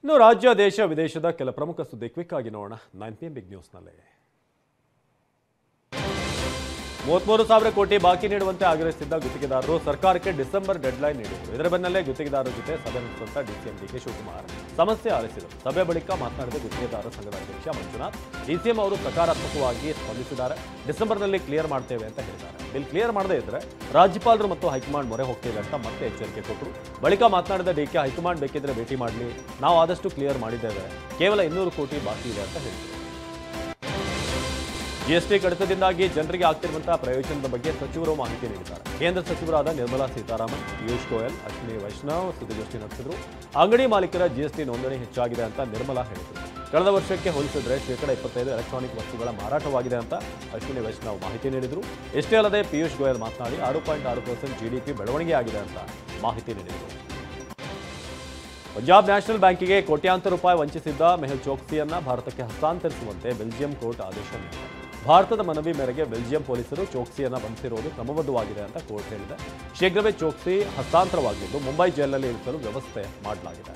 ಇನ್ನು ರಾಜ್ಯ ದೇಶ ವಿದೇಶದ ಕೆಲ ಪ್ರಮುಖ ಸುದ್ದಿ ಕ್ವಿಕ್ ಆಗಿ ನೋಡೋಣ 9 PM ಬಿಗ್ ನ್ಯೂಸ್ನಲ್ಲಿ 33,000 ಕೋಟಿ ಬಾಕಿ ನೀಡುವಂತೆ ಆಗ್ರಹಿಸಿದ್ದ ಗುತ್ತಿಗೆದಾರರು ಸರ್ಕಾರಕ್ಕೆ ಡಿಸೆಂಬರ್ ಡೆಡ್ಲೈನ್ ನೀಡಿದರು. ಇದರ ಬೆನ್ನಲ್ಲೇ ಗುತ್ತಿಗೆದಾರರ ಜೊತೆ ಸಭೆ ನಡೆಸಿದಂತ ಡಿಸಿಎಂ ಡಿಕೆ ಶಿವಕುಮಾರ್ ಸಮಸ್ಯೆ ಆಲಿಸಿದರು. ಸಭೆ ಬಳಿಕ ಮಾತನಾಡಿದ ಗುತ್ತಿಗೆದಾರರ ಸಂಘದ ಅಧ್ಯಕ್ಷ ಮಂಜುನಾಥ್, ಡಿಸಿಎಂ ಅವರು ಸಕಾರಾತ್ಮಕವಾಗಿ ಸ್ಪಂದಿಸಿದ್ದಾರೆ. ಡಿಸೆಂಬರ್ನಲ್ಲಿ ಕ್ಲಿಯರ್ ಮಾಡ್ತೇವೆ ಅಂತ ಹೇಳಿದ್ದಾರೆ. ಬಿಲ್ ಕ್ಲಿಯರ್ ಮಾಡದೇ ಇದ್ರೆ ರಾಜ್ಯಪಾಲರು ಮತ್ತು ಹೈಕಮಾಂಡ್ ಮೊರೆ ಹೋಗ್ತೇವೆ ಅಂತ ಮತ್ತೆ ಎಚ್ಚರಿಕೆ ಕೊಟ್ಟರು. ಬಳಿಕ ಮಾತನಾಡಿದ ಡಿಕೆ, ಹೈಕಮಾಂಡ್ ಬೇಕಿದ್ರೆ ಭೇಟಿ ಮಾಡಲಿ, ನಾವು ಆದಷ್ಟು ಕ್ಲಿಯರ್ ಮಾಡಿದ್ದೇವೆ, ಕೇವಲ 200 ಕೋಟಿ ಬಾಕಿ ಇದೆ ಅಂತ ಹೇಳಿದರು. ಜಿಎಸ್ಟಿ ಕಡಿತದಿಂದಾಗಿ ಜನರಿಗೆ ಆಗ್ತಿರುವಂತಹ ಪ್ರಯೋಜನದ ಬಗ್ಗೆ ಸಚಿವರು ಮಾಹಿತಿ ನೀಡಿದ್ದಾರೆ. ಕೇಂದ್ರ ಸಚಿವರಾದ ನಿರ್ಮಲಾ ಸೀತಾರಾಮನ್, ಪಿಯೂಷ್ ಗೋಯಲ್, ಅಶ್ವಿನಿ ವೈಷ್ಣವ್ ಸುದ್ದಿಗೋಷ್ಠಿ ನಡೆಸಿದರು. ಅಂಗಡಿ ಮಾಲೀಕರ ಜಿಎಸ್ಟಿ ನೋಂದಣಿ ಹೆಚ್ಚಾಗಿದೆ ಅಂತ ನಿರ್ಮಲಾ ಹೇಳಿದರು. ಕಳೆದ ವರ್ಷಕ್ಕೆ ಹೋಲಿಸಿದ್ರೆ ಶೇಕಡ 25 ಎಲೆಕ್ಟ್ರಾನಿಕ್ ವಸ್ತುಗಳ ಮಾರಾಟವಾಗಿದೆ ಅಂತ ಅಶ್ವಿನಿ ವೈಷ್ಣವ್ ಮಾಹಿತಿ ನೀಡಿದರು. ಇಷ್ಟೇ ಅಲ್ಲದೆ ಪಿಯೂಷ್ ಗೋಯಲ್ ಮಾತನಾಡಿ 6.6% GDP ಬೆಳವಣಿಗೆ ಆಗಿದೆ ಅಂತ ಮಾಹಿತಿ ನೀಡಿದರು. ಪಂಜಾಬ್ ನ್ಯಾಷನಲ್ ಬ್ಯಾಂಕಿಗೆ ಕೋಟ್ಯಾಂತರ ರೂಪಾಯಿ ವಂಚಿಸಿದ್ದ ಮೆಹುಲ್ ಚೋಕ್ಸಿಯನ್ನ ಭಾರತಕ್ಕೆ ಹಸ್ತಾಂತರಿಸುವಂತೆ ಬೆಲ್ಜಿಯಂ ಕೋರ್ಟ್ ಆದೇಶ ನೀಡಿದೆ. ಭಾರತದ ಮನವಿ ಮೇರೆಗೆ ಬೆಲ್ಜಿಯಂ ಪೊಲೀಸರು ಚೋಕ್ಸಿಯನ್ನ ಬಂಧಿಸಿರುವುದು ಕ್ರಮಬದ್ಧವಾಗಿದೆ ಅಂತ ಕೋರ್ಟ್ ಹೇಳಿದೆ. ಶೀಘ್ರವೇ ಚೋಕ್ಸಿ ಹಸ್ತಾಂತರವಾಗಿದ್ದು ಮುಂಬೈ ಜೈಲಿನಲ್ಲಿ ಇರಿಸಲು ವ್ಯವಸ್ಥೆ ಮಾಡಲಾಗಿದೆ.